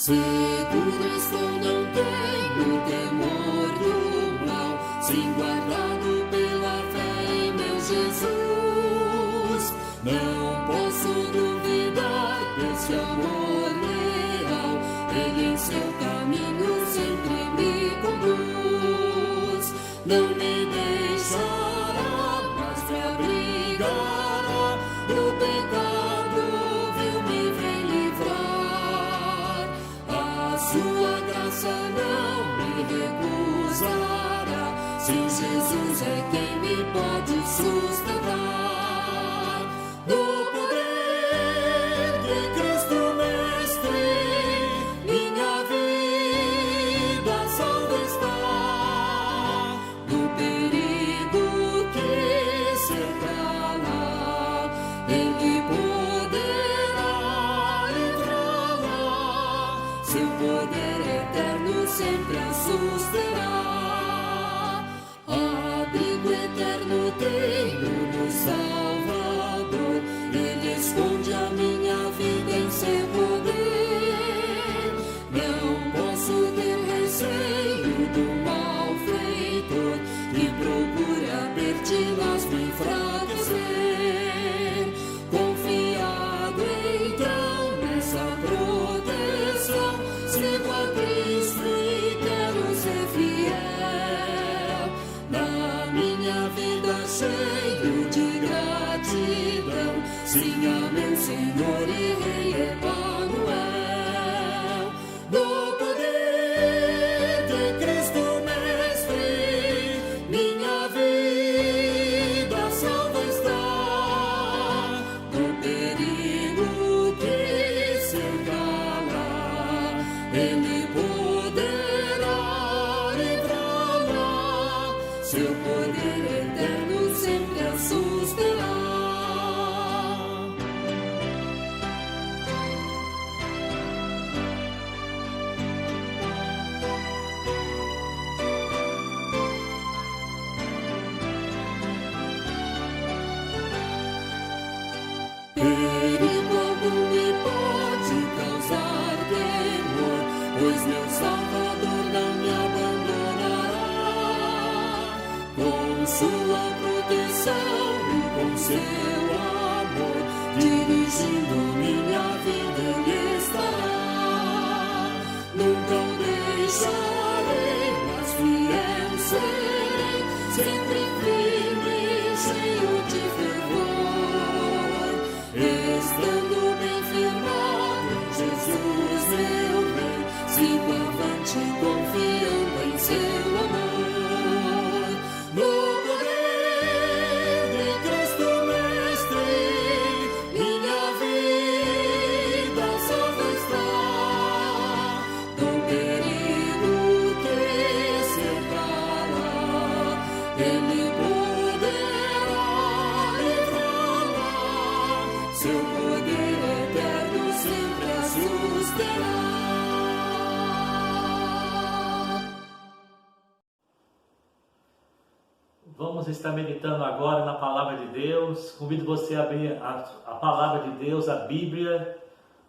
Seguro estou, não tenho temor do mal, sim, guardado pela fé em meu Jesus. Não posso duvidar desse amor leal, Ele em seu caminho sempre me conduz. Não me deixará, mas me abrigará, do pecado vil me vem livrar. A sua graça não me recusará, sim, Jesus é quem me pode sustentar. No poder de Cristo Mestre, minha vida salva está. Do perigo que cercá-la, Ele poderá livrá-la. Seu poder eterno sempre a susterá. Abrigo eterno tenho no Salvador, Ele esconde a minha vida em seu poder. Não posso ter receio do malfeitor, que procura perdi-las me enfraquecer. Confiado então nessa proteção, sigo a Cristo e quero ser fiel. Na minha vida cheio de gratidão, sim, a meu Senhor e Rei Emanuel. No poder de Cristo Mestre, minha vida salva está. Do perigo que cercá-la, Ele poderá livrá-la. Seu poder eterno sempre a susterá. Perigo algum me pode causar temor, pois meu Salvador não me abandonará. Com sua proteção e com seu amor, dirigindo minha vida Ele estará. Nunca o deixarei, mas fiel serei, sempre firme, cheio de fervor. Estando bem firmado em Jesus meu Rei, sigo avante confiando em seu amor. No poder de Cristo Mestre, minha vida salva está. Do perigo que cercá-la, Ele poderá livrá-la. Seu poder eterno sempre a susterá. Vamos estar meditando agora na Palavra de Deus. Convido você a abrir a Palavra de Deus, a Bíblia,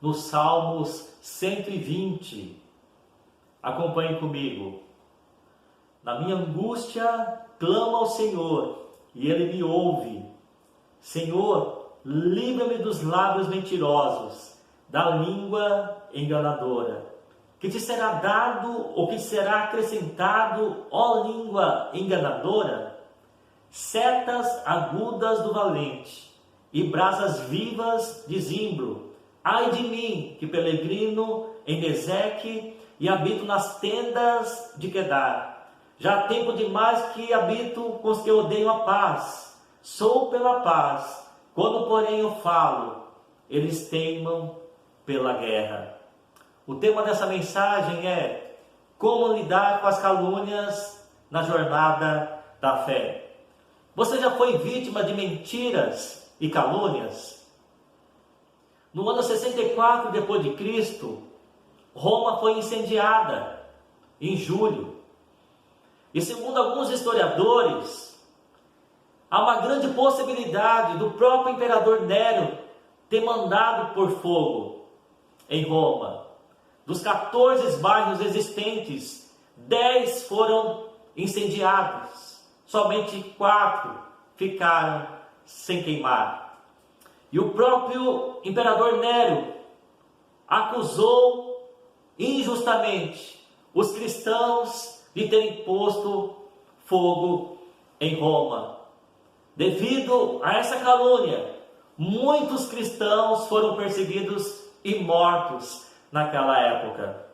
nos Salmos 120. Acompanhe comigo. Na minha angústia, clamo ao Senhor, e Ele me ouve. Senhor, livra-me dos lábios mentirosos, da língua enganadora. Que te será dado ou que será acrescentado, ó língua enganadora? Setas agudas do valente e brasas vivas de zimbro. Ai de mim, que peregrino em Ezeque e habito nas tendas de Quedar. Já há tempo demais que habito com os que odeiam a paz. Sou pela paz, quando porém eu falo, eles teimam pela guerra. O tema dessa mensagem é como lidar com as calúnias na jornada da fé. Você já foi vítima de mentiras e calúnias? No ano 64 depois de Cristo, Roma foi incendiada em julho. E segundo alguns historiadores, há uma grande possibilidade do próprio imperador Nero ter mandado por fogo em Roma. dos 14 bairros existentes, 10 foram incendiados. Somente 4 ficaram sem queimar. E o próprio imperador Nero acusou injustamente os cristãos de terem posto fogo em Roma. Devido a essa calúnia, muitos cristãos foram perseguidos e mortos naquela época.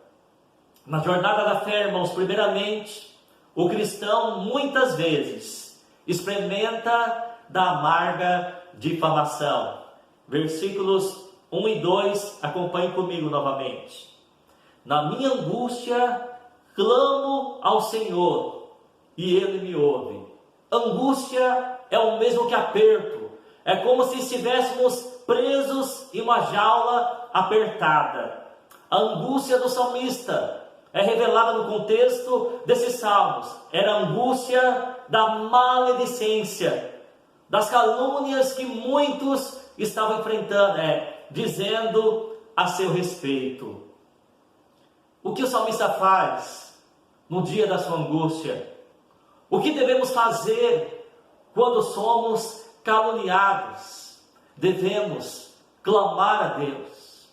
Na jornada da fé, irmãos, primeiramente, o cristão muitas vezes experimenta da amarga difamação. Versículos 1 e 2, acompanhe comigo novamente. Na minha angústia, clamo ao Senhor, e Ele me ouve. Angústia é o mesmo que aperto. É como se estivéssemos presos em uma jaula apertada. A angústia do salmista é revelada no contexto desses salmos. Era a angústia da maledicência, das calúnias que muitos estavam enfrentando, dizendo a seu respeito. O que o salmista faz no dia da sua angústia? O que devemos fazer quando somos caluniados? Devemos clamar a Deus,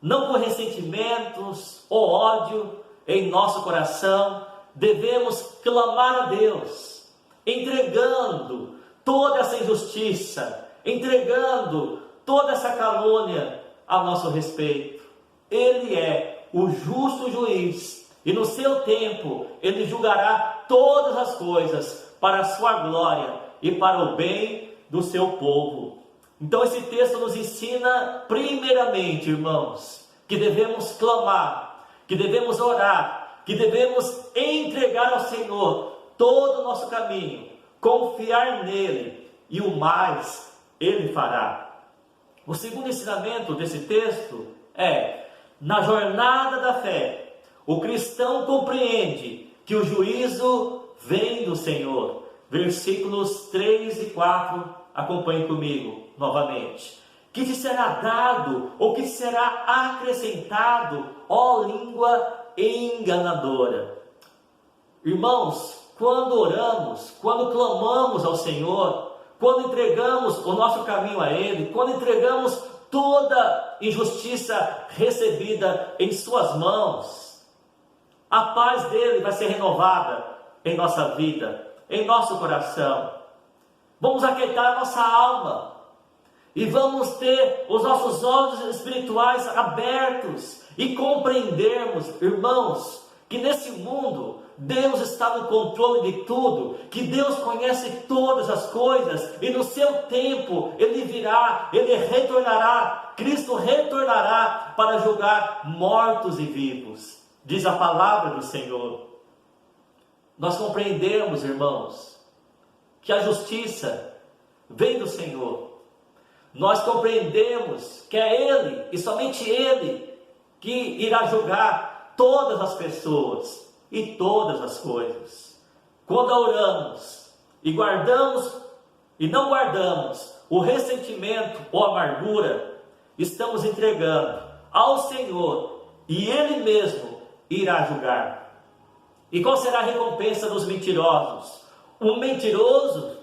não com ressentimentos ou ódio em nosso coração. Devemos clamar a Deus, entregando toda essa injustiça, entregando toda essa calúnia a nosso respeito. Ele é o justo juiz e no seu tempo Ele julgará todas as coisas para a sua glória e para o bem do seu povo. Então esse texto nos ensina primeiramente, irmãos, que devemos clamar, que devemos orar, que devemos entregar ao Senhor todo o nosso caminho, confiar nele, e o mais Ele fará. O segundo ensinamento desse texto é: na jornada da fé, o cristão compreende que o juízo vem do Senhor. Versículos 3 e 4, acompanhe comigo novamente. Que te será dado, ou que te será acrescentado, ó língua enganadora. Irmãos, quando oramos, quando clamamos ao Senhor, quando entregamos o nosso caminho a Ele, quando entregamos toda injustiça recebida em suas mãos, a paz dele vai ser renovada em nossa vida, em nosso coração. Vamos aquietar a nossa alma e vamos ter os nossos olhos espirituais abertos e compreendermos, irmãos, que nesse mundo Deus está no controle de tudo, que Deus conhece todas as coisas, e no seu tempo Ele virá, Ele retornará, Cristo retornará para julgar mortos e vivos, diz a palavra do Senhor. Nós compreendemos, irmãos, que a justiça vem do Senhor. Nós compreendemos que é Ele, e somente Ele, que irá julgar todas as pessoas e todas as coisas. Quando oramos e guardamos e não guardamos o ressentimento ou amargura, estamos entregando ao Senhor, e Ele mesmo irá julgar. E qual será a recompensa dos mentirosos? O mentiroso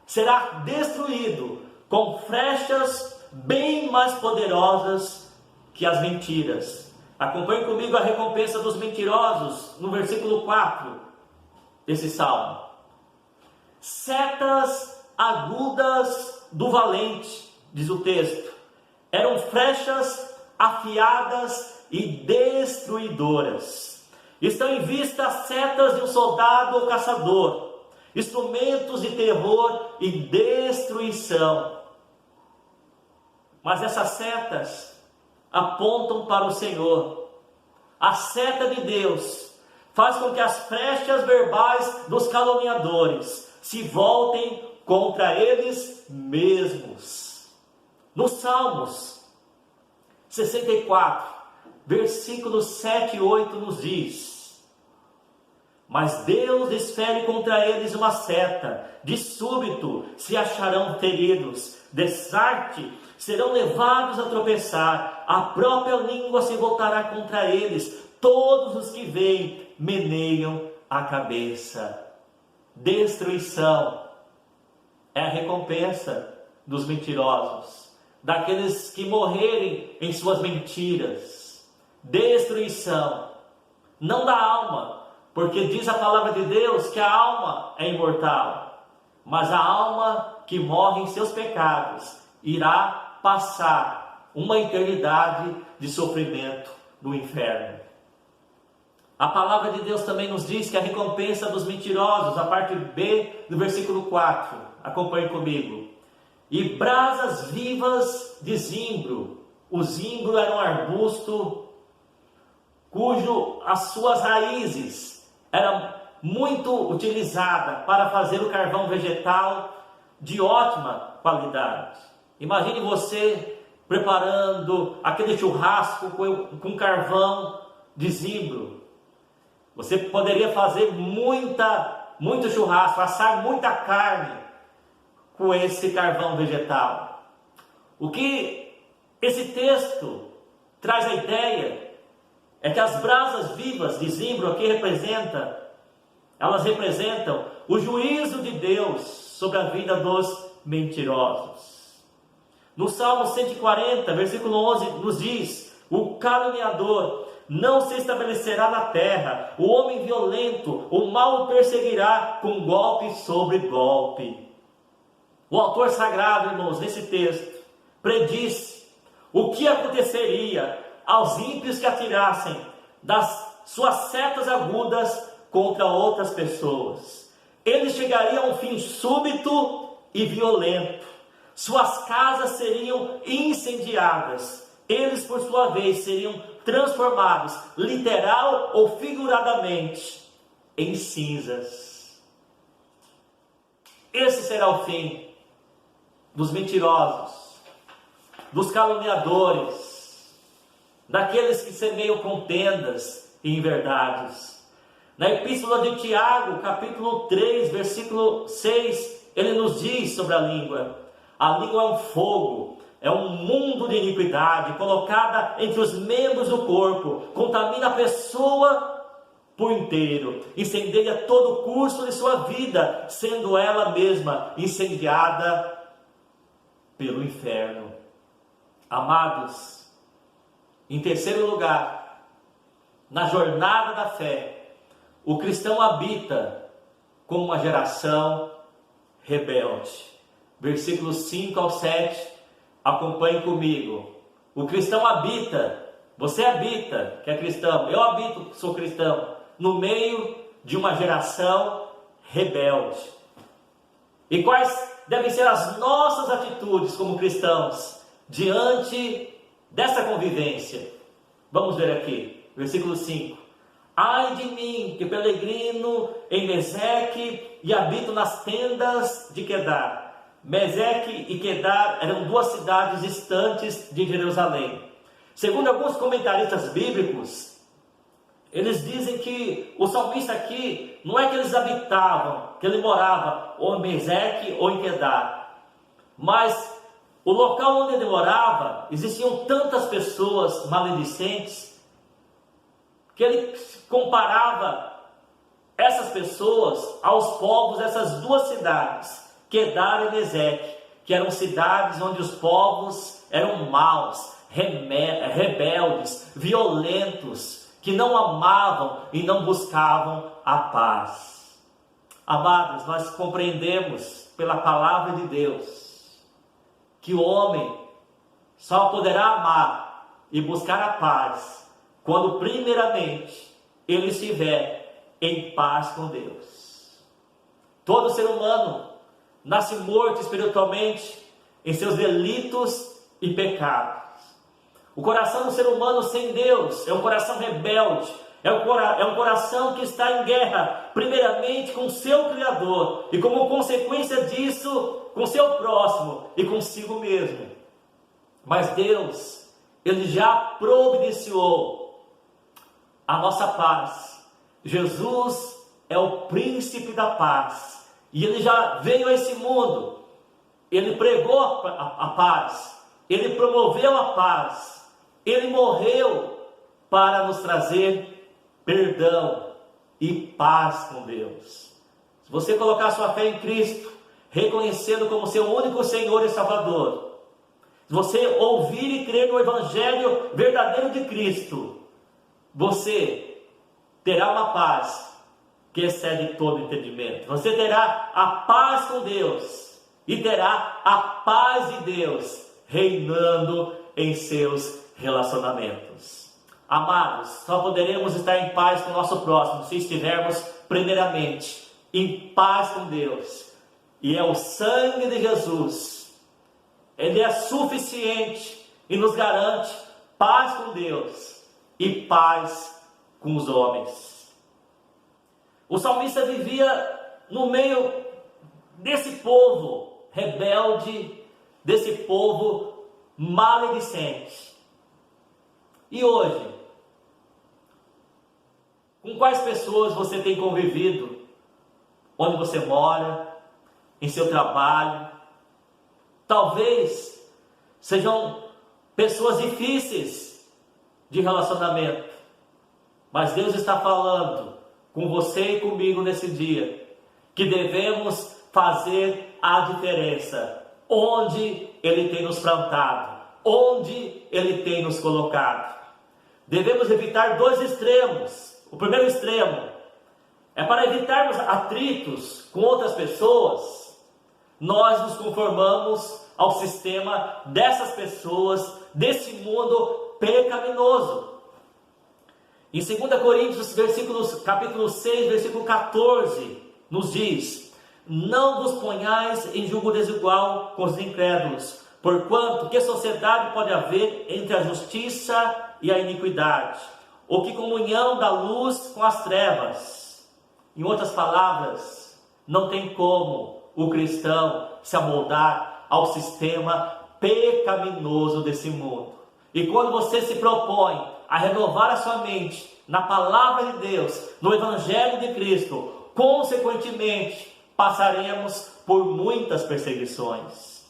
será destruído com flechas bem mais poderosas que as mentiras. Acompanhe comigo a recompensa dos mentirosos no versículo 4 desse salmo. Setas agudas do valente, diz o texto, eram flechas afiadas e destruidoras. Estão em vista as setas de um soldado ou caçador, instrumentos de terror e destruição. Mas essas setas apontam para o Senhor. A seta de Deus faz com que as flechas verbais dos caluniadores se voltem contra eles mesmos. Nos Salmos 64, versículos 7 e 8 nos diz: mas Deus desfere contra eles uma seta, de súbito se acharão feridos, de sorte serão levados a tropeçar, a própria língua se voltará contra eles, todos os que veem meneiam a cabeça. Destruição é a recompensa dos mentirosos, daqueles que morrerem em suas mentiras. Destruição, não da alma, porque diz a palavra de Deus que a alma é imortal, mas a alma que morre em seus pecados irá passar uma eternidade de sofrimento no inferno. A palavra de Deus também nos diz que a recompensa dos mentirosos, a parte B do versículo 4, acompanhe comigo. E brasas vivas de zimbro. O zimbro era um arbusto cujo as suas raízes eram muito utilizadas para fazer o carvão vegetal de ótima qualidade. Imagine você preparando aquele churrasco com carvão de zimbro. Você poderia fazer muito churrasco, assar muita carne com esse carvão vegetal. O que esse texto traz a ideia é que as brasas vivas de zimbro aqui elas representam o juízo de Deus sobre a vida dos mentirosos. No Salmo 140, versículo 11, nos diz: o caluniador não se estabelecerá na terra, o homem violento, o mal o perseguirá com golpe sobre golpe. O autor sagrado, irmãos, nesse texto, predisse o que aconteceria aos ímpios que atirassem das suas setas agudas contra outras pessoas. Eles chegariam a um fim súbito e violento. Suas casas seriam incendiadas. Eles, por sua vez, seriam transformados, literal ou figuradamente, em cinzas. Esse será o fim dos mentirosos, dos caluniadores, daqueles que semeiam contendas e inverdades. Na Epístola de Tiago, capítulo 3, versículo 6, ele nos diz sobre a língua. A língua é um fogo, é um mundo de iniquidade, colocada entre os membros do corpo, contamina a pessoa por inteiro, incendeia todo o curso de sua vida, sendo ela mesma incendiada pelo inferno. Amados, em terceiro lugar, na jornada da fé, o cristão habita com uma geração rebelde. Versículos 5 ao 7, acompanhe comigo. O cristão habita, você habita, que é cristão, eu habito, sou cristão, no meio de uma geração rebelde. E quais devem ser as nossas atitudes como cristãos diante dessa convivência? Vamos ver aqui, versículo 5. Ai de mim, que peregrino em Meseque e habito nas tendas de Quedar. Meseque e Quedar eram duas cidades distantes de Jerusalém. Segundo alguns comentaristas bíblicos, eles dizem que o salmista aqui, não é que eles habitavam, que ele morava ou em Meseque ou em Quedar, mas o local onde ele morava, existiam tantas pessoas maledicentes, que ele comparava essas pessoas aos povos dessas duas cidades, Quedar e Meseque, que eram cidades onde os povos eram maus, rebeldes, violentos, que não amavam e não buscavam a paz. Amados, nós compreendemos pela palavra de Deus que o homem só poderá amar e buscar a paz quando primeiramente ele estiver em paz com Deus. Todo ser humano nasce morto espiritualmente em seus delitos e pecados. O coração do ser humano sem Deus é um coração rebelde, é um coração que está em guerra, primeiramente com o seu Criador, e como consequência disso, com o seu próximo e consigo mesmo. Mas Deus, Ele já providenciou a nossa paz. Jesus é o príncipe da paz, e Ele já veio a esse mundo, Ele pregou a paz, Ele promoveu a paz, ele morreu para nos trazer perdão e paz com Deus. Se você colocar sua fé em Cristo, reconhecendo como seu único Senhor e Salvador, se você ouvir e crer no Evangelho verdadeiro de Cristo, você terá uma paz que excede todo entendimento. Você terá a paz com Deus e terá a paz de Deus reinando em seus relacionamentos. Amados, só poderemos estar em paz com o nosso próximo se estivermos primeiramente em paz com Deus. E é o sangue de Jesus, ele é suficiente e nos garante paz com Deus e paz com os homens. O salmista vivia no meio desse povo rebelde, desse povo maledicente. E hoje, com quais pessoas você tem convivido? Onde você mora? Em seu trabalho? Talvez sejam pessoas difíceis de relacionamento, mas Deus está falando com você e comigo nesse dia, que devemos fazer a diferença onde Ele tem nos plantado, onde Ele tem nos colocado. Devemos evitar dois extremos. O primeiro extremo é para evitarmos atritos com outras pessoas. Nós nos conformamos ao sistema dessas pessoas, desse mundo pecaminoso. Em 2 Coríntios, capítulo 6, versículo 14, nos diz: não vos ponhais em julgo desigual com os incrédulos, porquanto que sociedade pode haver entre a justiça e a iniquidade? Ou que comunhão da luz com as trevas? Em outras palavras, não tem como o cristão se amoldar ao sistema pecaminoso desse mundo. E quando você se propõe a renovar a sua mente na palavra de Deus, no Evangelho de Cristo, consequentemente passaremos por muitas perseguições.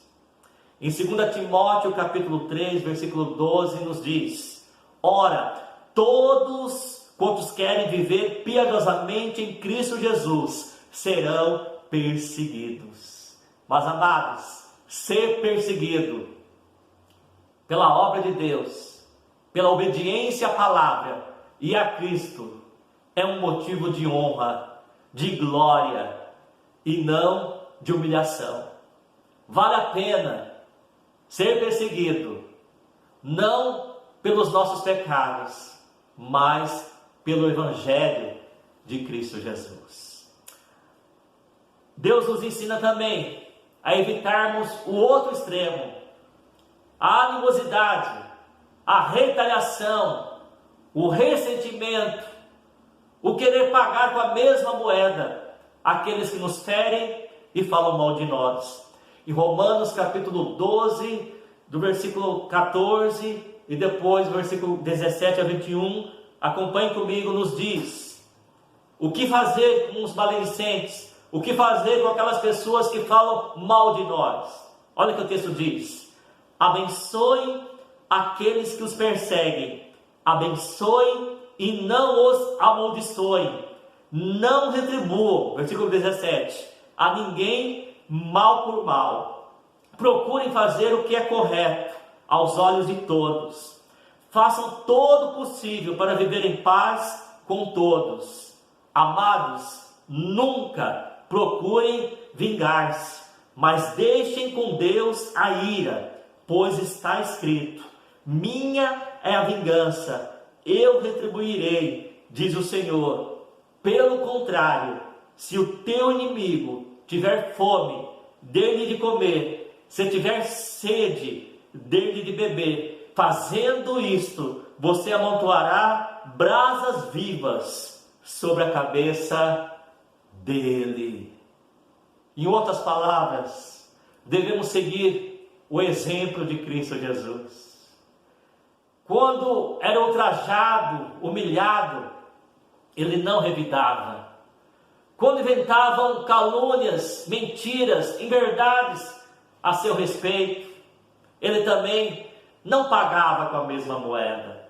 Em 2 Timóteo capítulo 3, versículo 12 nos diz: ora, todos quantos querem viver piedosamente em Cristo Jesus serão perseguidos. Mas amados, ser perseguido pela obra de Deus, pela obediência à palavra e a Cristo, é um motivo de honra, de glória e não de humilhação. Vale a pena ser perseguido, não pelos nossos pecados, mas pelo Evangelho de Cristo Jesus. Deus nos ensina também a evitarmos o outro extremo, a animosidade, a retaliação, o ressentimento, o querer pagar com a mesma moeda aqueles que nos ferem e falam mal de nós. Em Romanos capítulo 12, do versículo 14 e depois versículo 17 a 21, acompanhe comigo, nos diz: o que fazer com os maledicentes? O que fazer com aquelas pessoas que falam mal de nós? Olha o que o texto diz: abençoem aqueles que os perseguem, abençoem e não os amaldiçoem, não retribuam, versículo 17, a ninguém mal por mal, procurem fazer o que é correto aos olhos de todos, façam todo o possível para viver em paz com todos. Amados, nunca procurem vingar-se, mas deixem com Deus a ira, pois está escrito: minha é a vingança, eu retribuirei, diz o Senhor. Pelo contrário, se o teu inimigo tiver fome, dê-lhe de comer, se tiver sede, dê-lhe de beber. Fazendo isto, você amontoará brasas vivas sobre a cabeça dele. Em outras palavras, devemos seguir o exemplo de Cristo Jesus. Quando era ultrajado, humilhado, ele não revidava. Quando inventavam calúnias, mentiras, inverdades a seu respeito, ele também não pagava com a mesma moeda.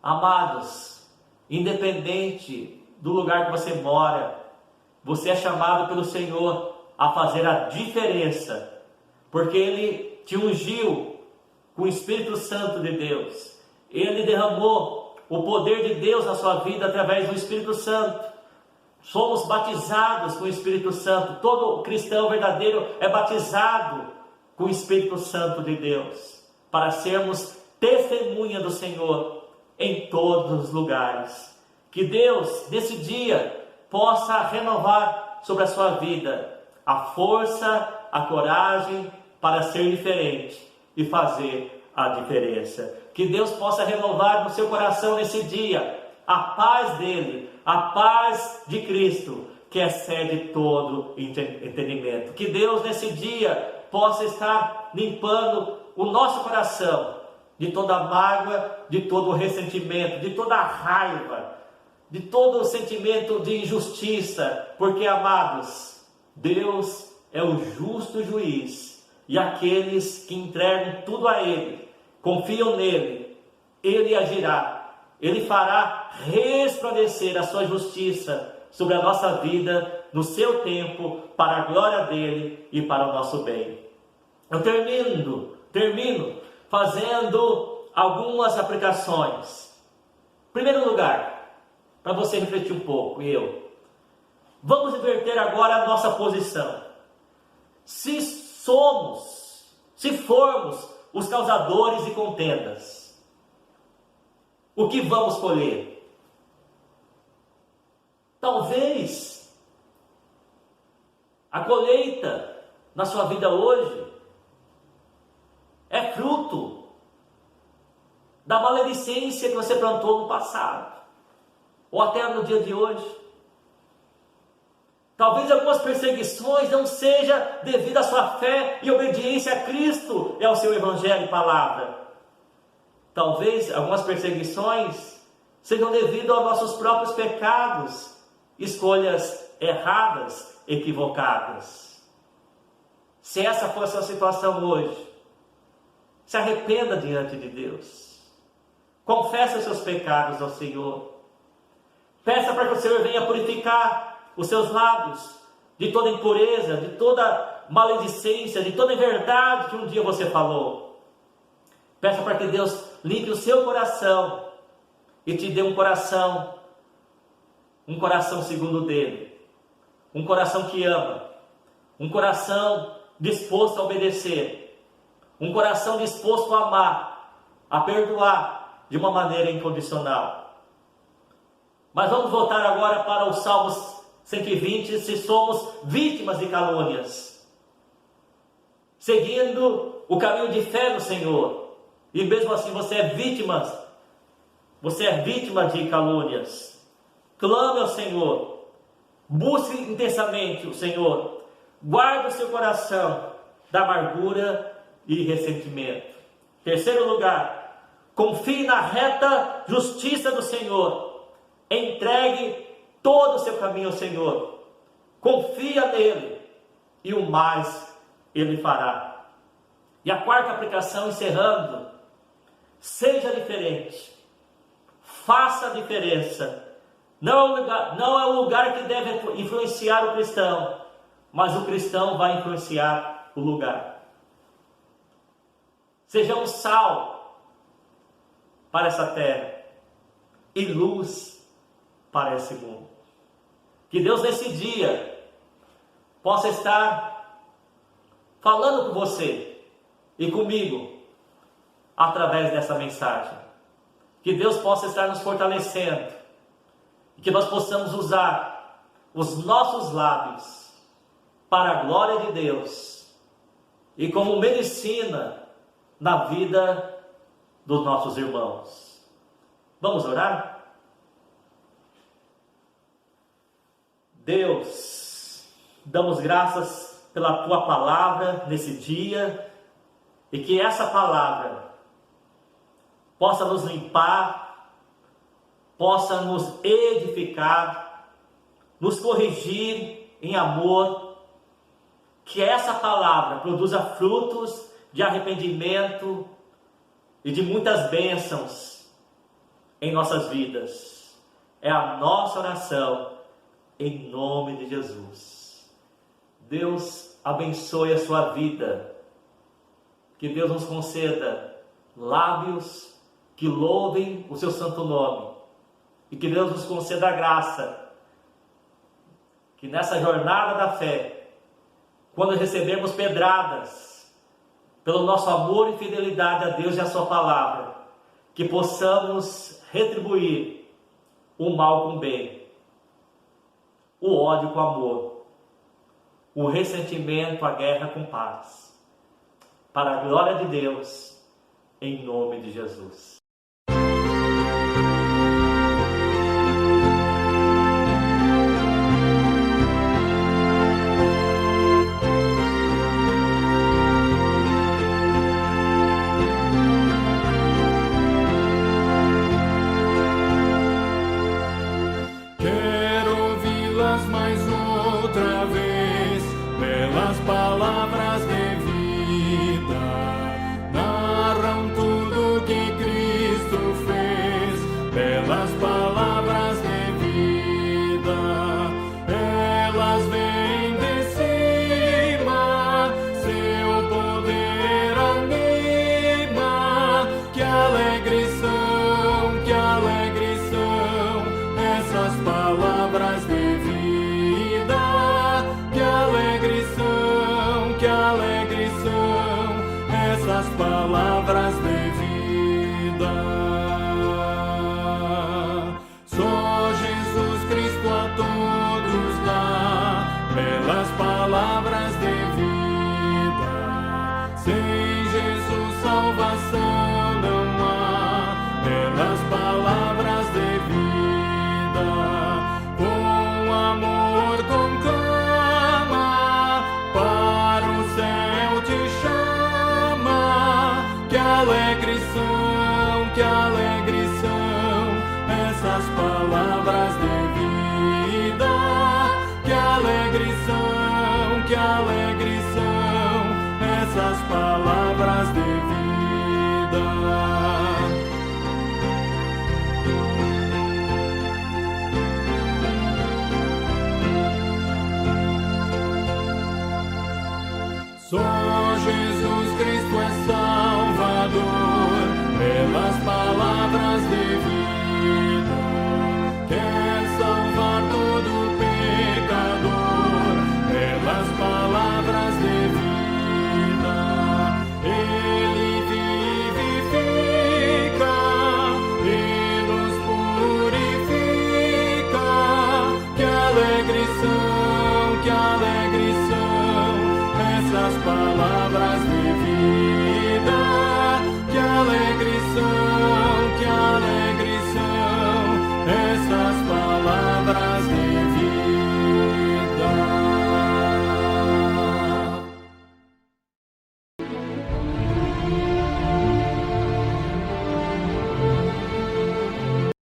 Amados, independente do lugar que você mora, você é chamado pelo Senhor a fazer a diferença, porque Ele te ungiu com o Espírito Santo de Deus. Ele derramou o poder de Deus na sua vida através do Espírito Santo. Somos batizados com o Espírito Santo. Todo cristão verdadeiro é batizado com o Espírito Santo de Deus, para sermos testemunha do Senhor em todos os lugares. Que Deus, nesse dia, possa renovar sobre a sua vida a força, a coragem para ser diferente e fazer a diferença. Que Deus possa renovar no seu coração nesse dia a paz dele, a paz de Cristo, que excede todo entendimento. Que Deus nesse dia possa estar limpando o nosso coração de toda mágoa, de todo ressentimento, de toda raiva, de todo sentimento de injustiça, porque, amados, Deus é o justo juiz, e aqueles que entregam tudo a Ele, confiam nele, Ele agirá, Ele fará resplandecer a sua justiça sobre a nossa vida, no seu tempo, para a glória dele e para o nosso bem. Eu termino fazendo algumas aplicações. Em primeiro lugar, para você refletir um pouco, vamos inverter agora a nossa posição. Se formos os causadores de contendas, o que vamos colher? Talvez a colheita na sua vida hoje é fruto da maledicência que você plantou no passado, ou até no dia de hoje. Talvez algumas perseguições não sejam devido à sua fé e obediência a Cristo e ao seu Evangelho e palavra. Talvez algumas perseguições sejam devido aos nossos próprios pecados, escolhas erradas, equivocadas. Se essa for a sua situação hoje, se arrependa diante de Deus. Confesse os seus pecados ao Senhor. Peça para que o Senhor venha purificar os seus lábios de toda impureza, de toda maledicência, de toda inverdade que um dia você falou. Peça para que Deus limpe o seu coração e te dê um coração segundo o dele, um coração que ama, um coração disposto a obedecer, um coração disposto a amar, a perdoar de uma maneira incondicional. Mas vamos voltar agora para os Salmos 120, se somos vítimas de calúnias, seguindo o caminho de fé no Senhor, e mesmo assim você é vítima de calúnias. Clame ao Senhor, busque intensamente o Senhor, guarde o seu coração da amargura e ressentimento. Terceiro lugar, confie na reta justiça do Senhor, entregue todo o seu caminho ao Senhor, confia nele e o mais ele fará. E a quarta aplicação, encerrando, seja diferente, faça a diferença. Não é o lugar que deve influenciar o cristão, mas o cristão vai influenciar o lugar. Sejamos sal para essa terra e luz para esse mundo. Que Deus nesse dia possa estar falando com você e comigo através dessa mensagem. Que Deus possa estar nos fortalecendo e que nós possamos usar os nossos lábios para a glória de Deus e como medicina na vida dos nossos irmãos. Vamos orar? Deus, damos graças pela Tua palavra nesse dia e que essa palavra possa nos limpar, possa nos edificar, nos corrigir em amor, que essa palavra produza frutos de arrependimento e de muitas bênçãos em nossas vidas. É a nossa oração em nome de Jesus. Deus abençoe a sua vida. Que Deus nos conceda lábios que louvem o seu santo nome. E que Deus nos conceda a graça. Que nessa jornada da fé, quando recebemos pedradas, pelo nosso amor e fidelidade a Deus e a sua palavra, que possamos retribuir o mal com o bem, o ódio com amor, o ressentimento, a guerra com paz, para a glória de Deus, em nome de Jesus. Palavras de vida narram tudo que Cristo fez, belas palavras de vida, elas vêm de cima, seu poder anima, que alegre são essas palavras de vida, que alegre são essas palavras de vida. Só Jesus Cristo a todos dá belas palavras de vida. Sem Jesus salvação não há belas palavras de vida. Com amor conclama, para o céu te chama, que alegre são essas palavras de vida, que alegre são essas palavras de vida. Só Jesus Cristo é Salvador, pelas palavras